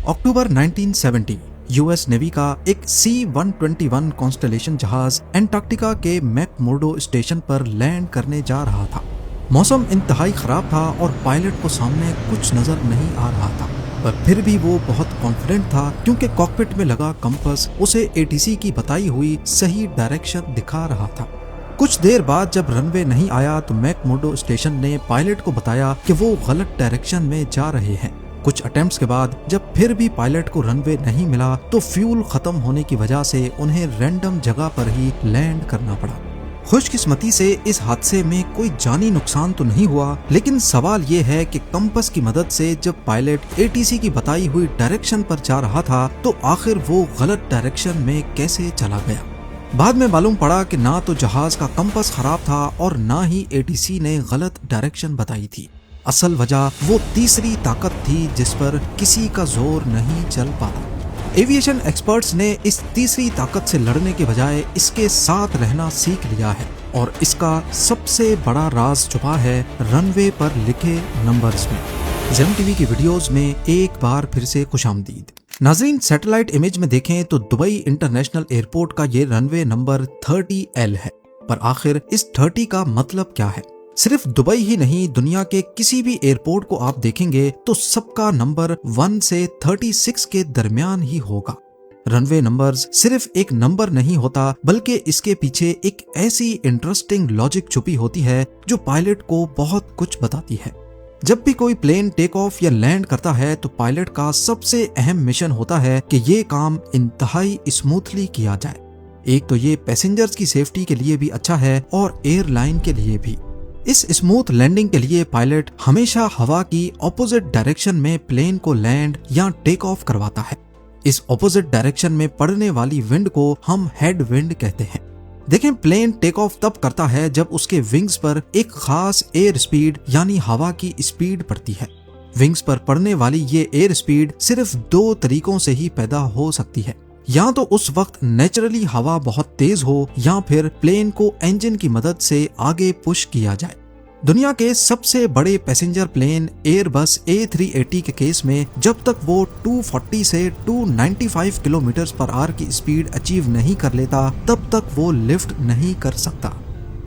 अक्टूबर 1970 US navy का एक C-121 constellation जहाज एंटार्क्टिका के मैकमुर्डो स्टेशन पर लैंड करने जा रहा था। मौसम इंतहाई खराब था और पायलट को सामने कुछ नजर नहीं आ रहा था, पर फिर भी वो बहुत कॉन्फिडेंट था क्योंकि कॉकपिट में लगा कंपास उसे एटीसी की बताई हुई सही डायरेक्शन दिखा रहा था। कुछ देर बाद जब रनवे नहीं आया तो मैकमुर्डो स्टेशन ने पायलट को बताया कि वो गलत डायरेक्शन में जा रहे हैं। कुछ अटेम्प्ट्स के बाद जब फिर भी पायलट को रनवे नहीं मिला तो फ्यूल खत्म होने की वजह से उन्हें रैंडम जगह पर ही लैंड करना पड़ा। खुशकिस्मती से इस हादसे में कोई जानी नुकसान तो नहीं हुआ, लेकिन सवाल ये है कि कंपास की मदद से जब पायलट एटीसी की बताई हुई डायरेक्शन पर जा रहा था तो आखिर वो गलत डायरेक्शन में कैसे चला गया। बाद में मालूम पड़ा कि ना तो जहाज का कंपास खराब था और ना ही एटीसी ने गलत डायरेक्शन बताई थी। असल वजह वो तीसरी ताकत थी जिस पर किसी का जोर नहीं चल पाता। एविएशन एक्सपर्ट्स ने इस तीसरी ताकत से लड़ने के बजाय इसके साथ रहना सीख लिया है और इसका सबसे बड़ा राज छुपा है रनवे पर लिखे नंबर्स में। ज़ेम टीवी की वीडियोस में एक बार फिर से खुशामदीद। नाज़रीन, सैटेलाइट इमेज में देखें तो दुबई इंटरनेशनल एयरपोर्ट का ये रनवे नंबर 30L है, पर आखिर इस 30 का मतलब क्या है? सिर्फ दुबई ही नहीं, दुनिया के किसी भी एयरपोर्ट को आप देखेंगे तो सबका नंबर 1 से 36 के दरमियान ही होगा। रनवे नंबर्स सिर्फ एक नंबर नहीं होता, बल्कि इसके पीछे एक ऐसी इंटरेस्टिंग लॉजिक छुपी होती है जो पायलट को बहुत कुछ बताती है। जब भी कोई प्लेन टेक ऑफ या लैंड करता है तो पायलट का सबसे अहम मिशन होता है कि ये काम इंतहाई स्मूथली किया जाए। एक तो ये पैसेंजर्स की सेफ्टी के लिए भी अच्छा है और एयरलाइन के लिए भी। इस स्मूथ लैंडिंग के लिए पायलट हमेशा हवा की ऑपोजिट डायरेक्शन में प्लेन को लैंड या टेक ऑफ करवाता है। इस ऑपोजिट डायरेक्शन में पड़ने वाली विंड को हम हेड विंड कहते हैं। देखें, प्लेन टेक ऑफ तब करता है जब उसके विंग्स पर एक खास एयर स्पीड यानी हवा की स्पीड पड़ती है। विंग्स पर पड़ने वाली ये एयर स्पीड सिर्फ 2 तरीकों से ही पैदा हो सकती है। या तो उस वक्त नेचुरली हवा बहुत तेज हो या फिर प्लेन को इंजन की मदद से आगे पुश किया जाए। दुनिया के सबसे बड़े पैसेंजर प्लेन एयरबस A380 के केस में जब तक वो 240 से 295 किलोमीटर पर आवर की स्पीड अचीव नहीं कर लेता तब तक वो लिफ्ट नहीं कर सकता।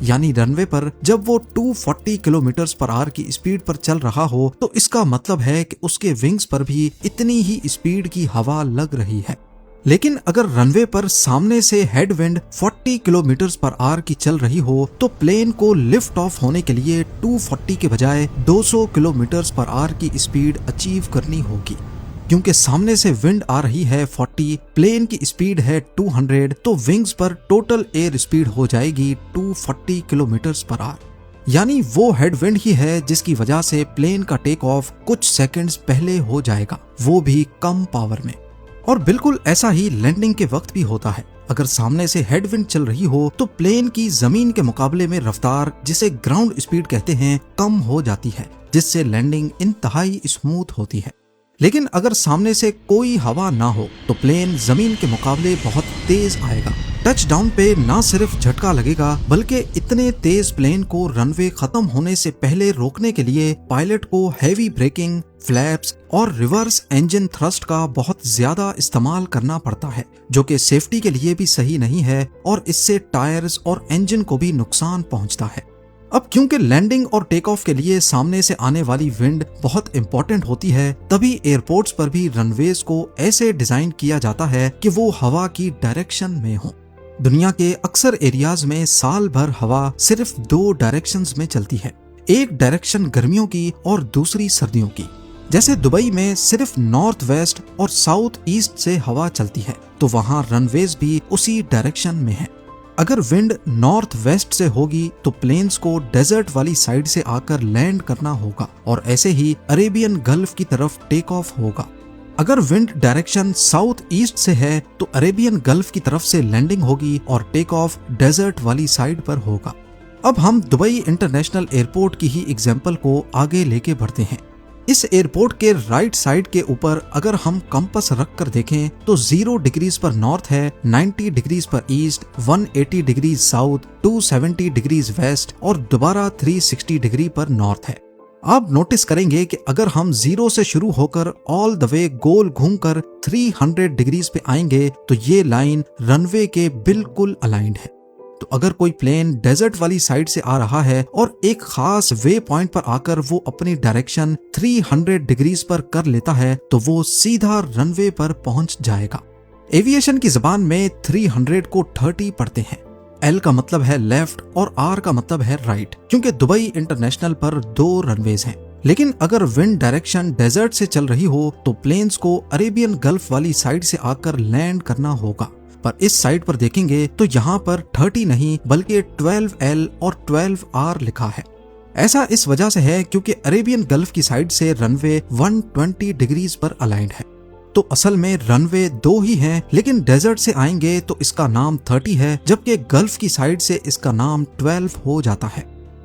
यानी रनवे पर जब वो 240 किलोमीटर पर आवर की स्पीड पर चल रहा हो तो इसका मतलब है कि उसके विंग्स पर भी इतनी ही स्पीड की हवा लग रही है। लेकिन अगर रनवे पर सामने से head wind 40 kilometre per hour की चल रही हो तो प्लेन को लिफ्ट ऑफ होने के लिए 240 के बजाय 200 किलोमीटर पर आवर की स्पीड अचीव करनी होगी। क्योंकि सामने से विंड आ रही है 40, प्लेन की स्पीड है 200, तो विंग्स पर टोटल एयर स्पीड हो जाएगी 240 किलोमीटर पर आवर। यानी वो हेड विंड ही है जिसकी वजह से प्लेन का टेक ऑफ कुछ सेकंड्स पहले हो जाएगा, वो भी कम पावर में। और बिल्कुल ऐसा ही लैंडिंग के वक्त भी होता है। अगर सामने से हेडविंड चल रही हो तो प्लेन की जमीन के मुकाबले में रफ्तार, जिसे ग्राउंड स्पीड कहते हैं, कम हो जाती है, जिससे लैंडिंग इंतहाई स्मूथ होती है। लेकिन अगर सामने से कोई हवा ना हो तो प्लेन जमीन के मुकाबले बहुत तेज आएगा। टच डाउन पे ना सिर्फ झटका लगेगा बल्कि इतने तेज प्लेन को रनवे खत्म होने से पहले रोकने के लिए पायलट को हैवी ब्रेकिंग, फ्लैप्स और रिवर्स इंजन थ्रस्ट का बहुत ज्यादा इस्तेमाल करना पड़ता है, जो कि सेफ्टी के लिए भी सही नहीं है और इससे टायर्स और इंजन को भी नुकसान पहुंचता है। अब क्योंकि लैंडिंग और टेक ऑफ के लिए सामने से आने वाली विंड बहुत इंपॉर्टेंट होती है, तभी एयरपोर्ट्स पर भी रनवेज को ऐसे डिजाइन किया जाता है कि वो हवा की डायरेक्शन में हो। दुनिया के अक्सर एरियाज में साल भर हवा सिर्फ 2 डायरेक्शंस में चलती है, एक डायरेक्शन गर्मियों की और दूसरी सर्दियों की। जैसे दुबई में सिर्फ नॉर्थ वेस्ट और साउथ ईस्ट से हवा चलती है, तो वहाँ रनवेज भी उसी डायरेक्शन में है। अगर विंड नॉर्थ वेस्ट से होगी तो प्लेन्स को डेजर्ट वाली साइड से आकर लैंड करना होगा और ऐसे ही अरेबियन गल्फ की तरफ टेक ऑफ होगा। अगर विंड डायरेक्शन साउथ ईस्ट से है तो अरेबियन गल्फ की तरफ से लैंडिंग होगी और टेक ऑफ डेजर्ट वाली साइड पर होगा। अब हम दुबई इंटरनेशनल एयरपोर्ट की ही एग्जाम्पल को आगे लेके बढ़ते हैं। इस एयरपोर्ट के राइट साइड के ऊपर अगर हम कंपास रख कर देखें तो 0 डिग्रीज पर नॉर्थ है, 90 डिग्रीज पर east, 180 degrees south, 270 degrees west और दोबारा 360 डिग्री पर नॉर्थ है। आप नोटिस करेंगे कि अगर हम 0 से शुरू होकर ऑल द वे गोल घूमकर 300 डिग्रीज पे आएंगे तो ये लाइन रनवे के बिल्कुल अलाइंड है। तो अगर कोई प्लेन डेजर्ट वाली साइड से आ रहा है और एक खास वे पॉइंट पर आकर वो अपनी डायरेक्शन 300 डिग्रीज पर कर लेता है तो वो सीधा रनवे पर पहुंच जाएगा। एविएशन की जबान में 300 को 30 पढ़ते हैं। L का मतलब है लेफ्ट और R का मतलब है राइट, क्योंकि दुबई इंटरनेशनल पर 2 रनवेज हैं। लेकिन अगर विंड डायरेक्शन डेजर्ट से चल रही हो तो प्लेन्स को अरेबियन गल्फ वाली साइड से आकर लैंड करना होगा। पर इस साइड पर देखेंगे तो यहाँ पर 30 नहीं बल्कि 12L और 12R लिखा है। ऐसा इस वजह से है क्योंकि अरेबियन गल्फ की साइड से रनवे 120 डिग्रीज पर अलाइंड है। तो असल में रनवे 2 ही हैं, लेकिन डेजर्ट से आएंगे तो इसका नाम 30 है, जबकि गल्फ की साइड से इसका नाम 12 हो जाता है।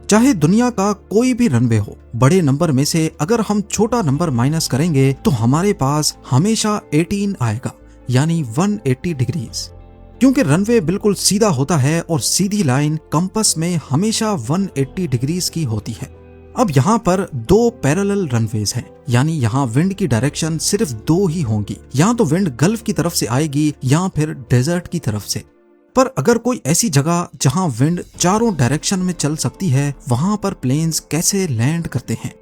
चाहे दुनिया का कोई भी रनवे हो, बड़े नंबर में से अगर हम छोटा नंबर माइनस करेंगे तो हमारे पास हमेशा 18 आएगा, यानी 180 डिग्रीज। क्योंकि रनवे बिल्कुल सीधा होता है और सीधी लाइन कंपास में हमेशा 180 डिग्रीज की होती है। अब यहाँ पर 2 पैरेलल रनवेज हैं, यानी यहाँ विंड की डायरेक्शन सिर्फ 2 ही होंगी। यहाँ तो विंड गल्फ की तरफ से आएगी या फिर डेजर्ट की तरफ से। पर अगर कोई ऐसी जगह जहाँ विंड चारों डायरेक्शन में चल सकती है, वहां पर प्लेन्स कैसे लैंड करते हैं?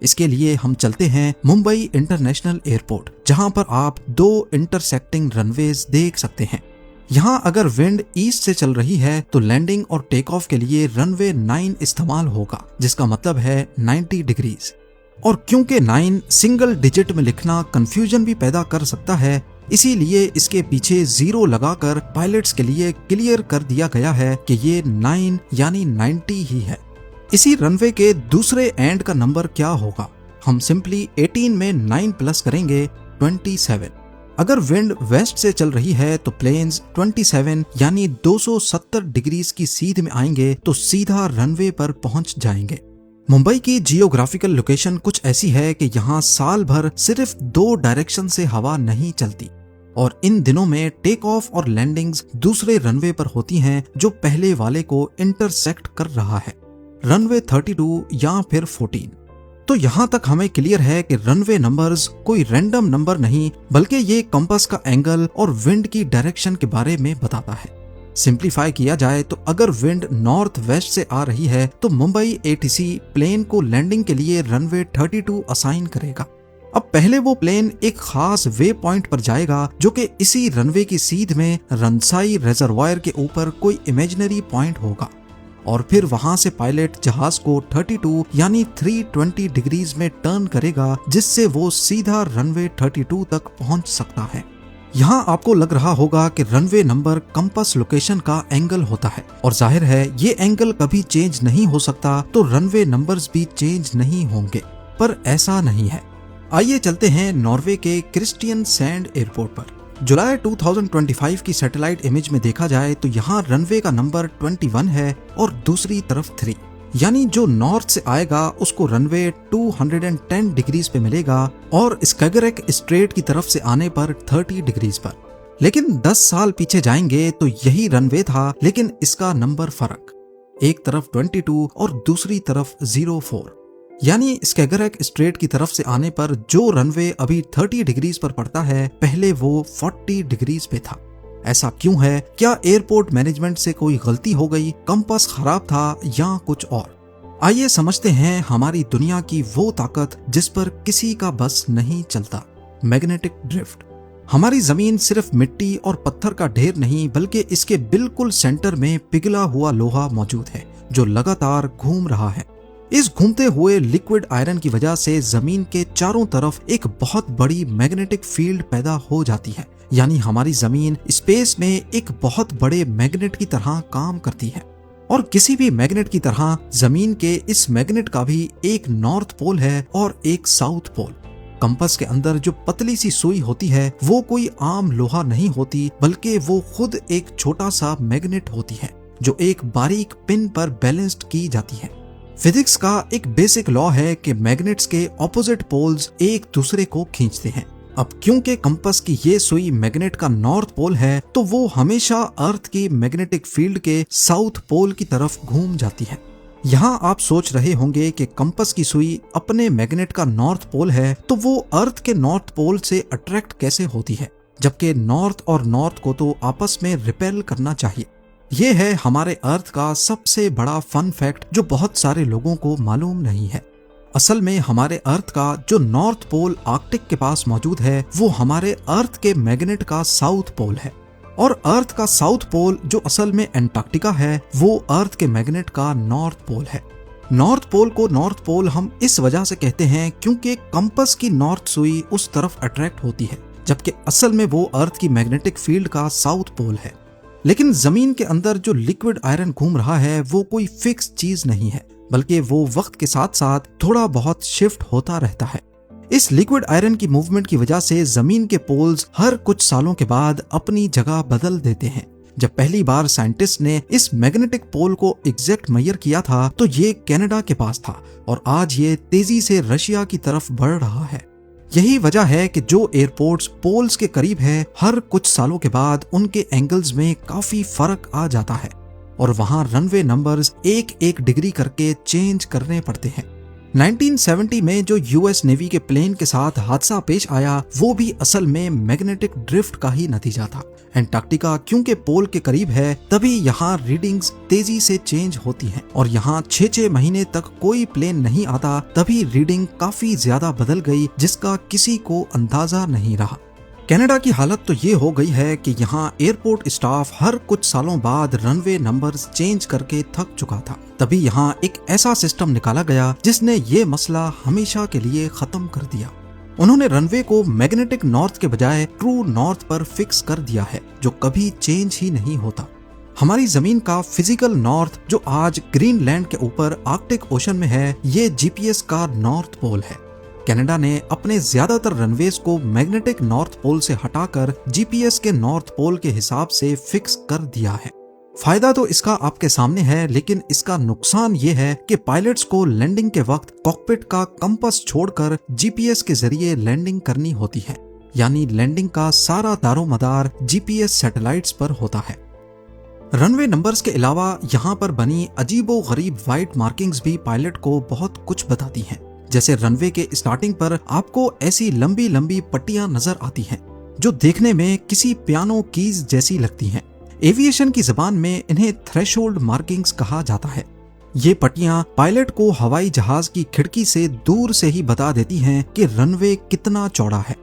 इसके लिए हम चलते हैं मुंबई इंटरनेशनल एयरपोर्ट, जहां पर आप 2 इंटरसेक्टिंग रनवेज देख सकते हैं। यहाँ अगर विंड ईस्ट से चल रही है तो लैंडिंग और टेक ऑफ के लिए रनवे 9 इस्तेमाल होगा, जिसका मतलब है 90 डिग्रीज। और क्योंकि 9 सिंगल डिजिट में लिखना कंफ्यूजन भी पैदा कर सकता है, इसीलिए इसके पीछे 0 लगाकर पायलट्स के लिए क्लियर कर दिया गया है कि ये 9 यानी 90 ही है। इसी रनवे के दूसरे एंड का नंबर क्या होगा? हम सिंपली 18 में 9 प्लस करेंगे 27। अगर विंड वेस्ट से चल रही है तो प्लेन्स 27 यानी 270 डिग्रीज की सीध में आएंगे तो सीधा रनवे पर पहुंच जाएंगे। मुंबई की जियोग्राफिकल लोकेशन कुछ ऐसी है कि यहाँ साल भर सिर्फ 2 डायरेक्शन से हवा नहीं चलती और इन दिनों में टेक ऑफ और लैंडिंग्स दूसरे रनवे पर होती हैं जो पहले वाले को इंटरसेक्ट कर रहा है, रनवे 32 या फिर 14। तो यहाँ तक हमें क्लियर है कि रनवे नंबर्स कोई रैंडम नंबर नहीं बल्कि ये कंपास का एंगल और विंड की डायरेक्शन के बारे में बताता है। सिंप्लीफाई किया जाए तो अगर विंड नॉर्थ वेस्ट से आ रही है तो मुंबई एटीसी प्लेन को लैंडिंग के लिए रनवे 32 असाइन करेगा। अब पहले वो प्लेन एक खास वे पॉइंट पर जाएगा जो कि इसी रनवे की सीध में रनसाई रिजर्वायर के ऊपर कोई इमेजिनरी पॉइंट होगा और फिर वहां से पायलट जहाज को 32 यानी 320 डिग्रीज में टर्न करेगा, जिससे वो सीधा रनवे 32 तक पहुंच सकता है। यहाँ आपको लग रहा होगा कि रनवे नंबर कंपास लोकेशन का एंगल होता है और जाहिर है ये एंगल कभी चेंज नहीं हो सकता, तो रनवे नंबर्स भी चेंज नहीं होंगे, पर ऐसा नहीं है। आइए चलते हैं नॉर्वे के क्रिस्टियन सैंड एयरपोर्ट पर। जुलाई 2025 की सैटेलाइट इमेज में देखा जाए तो यहाँ रनवे का नंबर 21 है और दूसरी तरफ 3, यानी जो नॉर्थ से आएगा उसको रनवे 210 डिग्रीज पे मिलेगा और स्कैगरेक स्ट्रेट की तरफ से आने पर 30 डिग्रीज पर। लेकिन 10 साल पीछे जाएंगे तो यही रनवे था, लेकिन इसका नंबर फर्क, एक तरफ 22 और दूसरी तरफ 04, यानी स्कैगरेक स्ट्रेट की तरफ से आने पर जो रनवे अभी 30 डिग्रीज पर पड़ता है, पहले वो 40 डिग्रीज पे था। ऐसा क्यों है? क्या एयरपोर्ट मैनेजमेंट से कोई गलती हो गई, कंपास खराब था या कुछ और? आइए समझते हैं हमारी दुनिया की वो ताकत जिस पर किसी का बस नहीं चलता, मैग्नेटिक ड्रिफ्ट। हमारी जमीन सिर्फ मिट्टी और पत्थर का ढेर नहीं बल्कि इसके बिल्कुल सेंटर में पिघला हुआ लोहा मौजूद है जो लगातार घूम रहा है। इस घूमते हुए लिक्विड आयरन की वजह से जमीन के चारों तरफ एक बहुत बड़ी मैग्नेटिक फील्ड पैदा हो जाती है, यानी हमारी जमीन स्पेस में एक बहुत बड़े मैग्नेट की तरह काम करती है। और किसी भी मैग्नेट की तरह जमीन के इस मैग्नेट का भी एक नॉर्थ पोल है और एक साउथ पोल। कंपास के अंदर जो पतली सी सुई होती है वो कोई आम लोहा नहीं होती, बल्कि वो खुद एक छोटा सा मैग्नेट होती है जो एक बारीक पिन पर बैलेंस्ड की जाती है। फिजिक्स का एक बेसिक लॉ है कि मैग्नेट्स के ऑपोजिट पोल्स एक दूसरे को खींचते हैं। अब क्योंकि कंपास की ये सुई मैग्नेट का नॉर्थ पोल है तो वो हमेशा अर्थ की मैग्नेटिक फील्ड के साउथ पोल की तरफ घूम जाती है। यहाँ आप सोच रहे होंगे कि कंपास की सुई अपने मैग्नेट का नॉर्थ पोल है, तो वो अर्थ के नॉर्थ पोल से अट्रैक्ट कैसे होती है, जबकि नॉर्थ और नॉर्थ को तो आपस में रिपेल करना चाहिए। ये है हमारे अर्थ का सबसे बड़ा फन फैक्ट जो बहुत सारे लोगों को मालूम नहीं है। असल में हमारे अर्थ का जो नॉर्थ पोल आर्कटिक के पास मौजूद है, वो हमारे अर्थ के मैग्नेट का साउथ पोल है, और अर्थ का साउथ पोल जो असल में एंटार्क्टिका है, वो अर्थ के मैग्नेट का नॉर्थ पोल है। नॉर्थ पोल को नॉर्थ पोल हम इस वजह से कहते हैं क्योंकि कंपास की नॉर्थ सुई उस तरफ अट्रैक्ट होती है, जबकि असल में वो अर्थ की मैग्नेटिक फील्ड का साउथ पोल है। लेकिन जमीन के अंदर जो लिक्विड आयरन घूम रहा है वो कोई फिक्स चीज नहीं है, बल्कि वो वक्त के साथ साथ थोड़ा बहुत शिफ्ट होता रहता है। इस लिक्विड आयरन की मूवमेंट की वजह से जमीन के पोल्स हर कुछ सालों के बाद अपनी जगह बदल देते हैं। जब पहली बार साइंटिस्ट ने इस मैग्नेटिक पोल को एग्जैक्ट मेजर किया था तो ये कनाडा के पास था, और आज ये तेजी से रशिया की तरफ बढ़ रहा है। यही वजह है कि जो एयरपोर्ट्स पोल्स के करीब है, हर कुछ सालों के बाद उनके एंगल्स में काफी फर्क आ जाता है, और वहां रनवे नंबर्स एक एक डिग्री करके चेंज करने पड़ते हैं। 1970 में जो यूएस नेवी के प्लेन के साथ हादसा पेश आया, वो भी असल में मैग्नेटिक ड्रिफ्ट का ही नतीजा था। एंटार्क्टिका क्योंकि पोल के करीब है, तभी यहाँ रीडिंग्स तेजी से चेंज होती हैं, और यहाँ 6-6 महीने तक कोई प्लेन नहीं आता, तभी रीडिंग काफी ज्यादा बदल गई, जिसका किसी को अंदाजा नहीं रहा। कनाडा की हालत तो ये हो गई है कि यहाँ एयरपोर्ट स्टाफ हर कुछ सालों बाद रनवे नंबर्स चेंज करके थक चुका था। तभी यहाँ एक ऐसा सिस्टम निकाला गया जिसने ये मसला हमेशा के लिए खत्म कर दिया। उन्होंने रनवे को मैग्नेटिक नॉर्थ के बजाय ट्रू नॉर्थ पर फिक्स कर दिया है, जो कभी चेंज ही नहीं होता। हमारी जमीन का फिजिकल नॉर्थ जो आज ग्रीनलैंड के ऊपर आर्कटिक ओशन में है, ये जीपीएस का नॉर्थ पोल है। कनाडा ने अपने ज्यादातर रनवेज को मैग्नेटिक नॉर्थ पोल से हटाकर जीपीएस के नॉर्थ पोल के हिसाब से फिक्स कर दिया है। फायदा तो इसका आपके सामने है, लेकिन इसका नुकसान ये है कि पायलट्स को लैंडिंग के वक्त कॉकपिट का कंपास छोड़कर जीपीएस के जरिए लैंडिंग करनी होती है, यानी लैंडिंग का सारा दारोमदार जीपीएस सैटेलाइट्स पर होता है। रनवे नंबर्स के अलावा यहाँ पर बनी अजीबो गरीब व्हाइट मार्किंग्स भी पायलट को बहुत कुछ बताती हैं। जैसे रनवे के स्टार्टिंग पर आपको ऐसी लंबी लंबी पट्टियां नजर आती हैं, जो देखने में किसी पियानो कीज जैसी लगती हैं। एविएशन की जबान में इन्हें थ्रेशोल्ड मार्किंग्स कहा जाता है। ये पट्टियां पायलट को हवाई जहाज की खिड़की से दूर से ही बता देती हैं कि रनवे कितना चौड़ा है।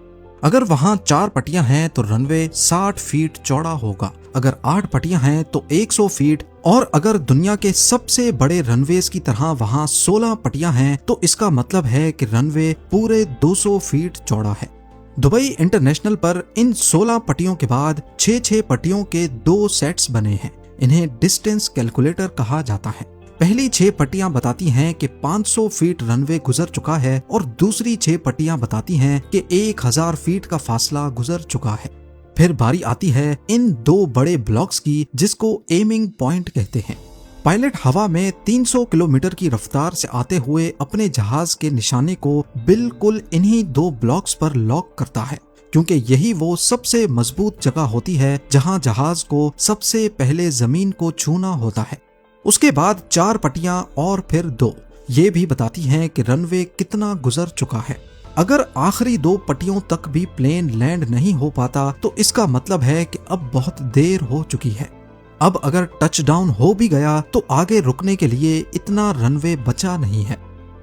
अगर वहां 4 पट्टियां हैं तो रनवे 60 फीट चौड़ा होगा, अगर 8 पट्टियां हैं तो 100 फीट, और अगर दुनिया के सबसे बड़े रनवेज की तरह वहां 16 पट्टियां हैं तो इसका मतलब है कि रनवे पूरे 200 फीट चौड़ा है। दुबई इंटरनेशनल पर इन 16 पट्टियों के बाद 6-6 पट्टियों के 2 सेट्स बने हैं। इन्हें डिस्टेंस कैलकुलेटर कहा जाता है। पहली 6 पट्टियां बताती हैं कि 500 फीट रनवे गुजर चुका है, और दूसरी 6 पट्टियां बताती हैं कि 1000 फीट का फासला गुजर चुका है। फिर बारी आती है इन 2 बड़े ब्लॉक्स की, जिसको एमिंग पॉइंट कहते हैं। पायलट हवा में 300 किलोमीटर की रफ्तार से आते हुए अपने जहाज के निशाने को बिल्कुल इन्हीं 2 ब्लॉक्स पर लॉक करता है, क्योंकि यही वो सबसे मजबूत जगह होती है जहां जहाज को सबसे पहले जमीन को छूना होता है। उसके बाद 4 पट्टियां और फिर 2 ये भी बताती हैं कि रनवे कितना गुजर चुका है। अगर आखिरी 2 पट्टियों तक भी प्लेन लैंड नहीं हो पाता तो इसका मतलब है कि अब बहुत देर हो चुकी है। अब अगर टच डाउन हो भी गया तो आगे रुकने के लिए इतना रनवे बचा नहीं है।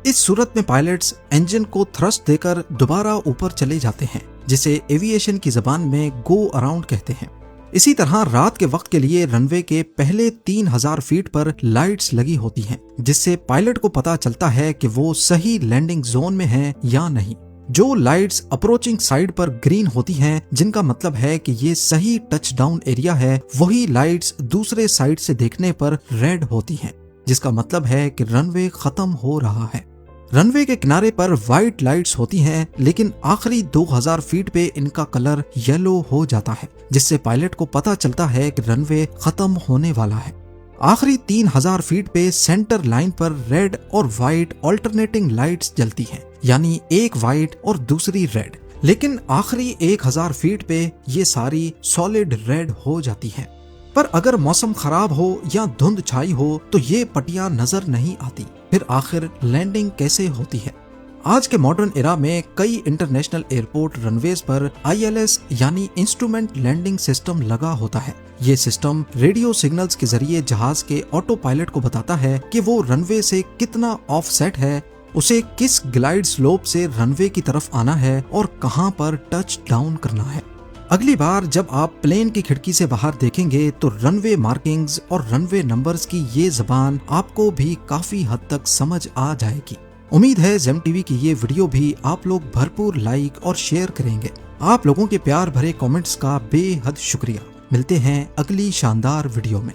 इस सूरत में पायलट्स इंजन को थ्रस्ट देकर दोबारा ऊपर चले जाते हैं, जिसे एविएशन की जबान में गो अराउंड कहते हैं। इसी तरह रात के वक्त के लिए रनवे के पहले 3000 फीट पर लाइट्स लगी होती हैं, जिससे पायलट को पता चलता है कि वो सही लैंडिंग जोन में है या नहीं। जो लाइट्स अप्रोचिंग साइड पर ग्रीन होती हैं, जिनका मतलब है कि ये सही टच डाउन एरिया है, वही लाइट्स दूसरे साइड से देखने पर रेड होती हैं, जिसका मतलब है कि रनवे खत्म हो रहा है। रनवे के किनारे पर व्हाइट लाइट्स होती हैं, लेकिन आखिरी 2000 फीट पे इनका कलर येलो हो जाता है, जिससे पायलट को पता चलता है कि रनवे खत्म होने वाला है। आखिरी 3000 फीट पे सेंटर लाइन पर रेड और व्हाइट ऑल्टरनेटिंग लाइट्स जलती हैं, यानी एक व्हाइट और दूसरी रेड। लेकिन आखिरी 1000 फीट पे ये सारी सॉलिड रेड हो जाती हैं। पर अगर मौसम खराब हो या धुंध छाई हो तो ये पट्टियां नजर नहीं आती। फिर आखिर लैंडिंग कैसे होती है? आज के मॉडर्न एरा में कई इंटरनेशनल एयरपोर्ट रनवेज पर ILS यानी इंस्ट्रूमेंट लैंडिंग सिस्टम लगा होता है। ये सिस्टम रेडियो सिग्नल्स के जरिए जहाज के ऑटो पायलट को बताता है कि वो रनवे से कितना ऑफसेट है, उसे किस ग्लाइड स्लोप से रनवे की तरफ आना है और कहां पर टच डाउन करना है। अगली बार जब आप प्लेन की खिड़की से बाहर देखेंगे तो रनवे मार्किंग्स और रनवे नंबर्स की ये जबान आपको भी काफी हद तक समझ आ जाएगी। उम्मीद है जेम टीवी की ये वीडियो भी आप लोग भरपूर लाइक और शेयर करेंगे। आप लोगों के प्यार भरे कमेंट्स का बेहद शुक्रिया। मिलते हैं अगली शानदार वीडियो में।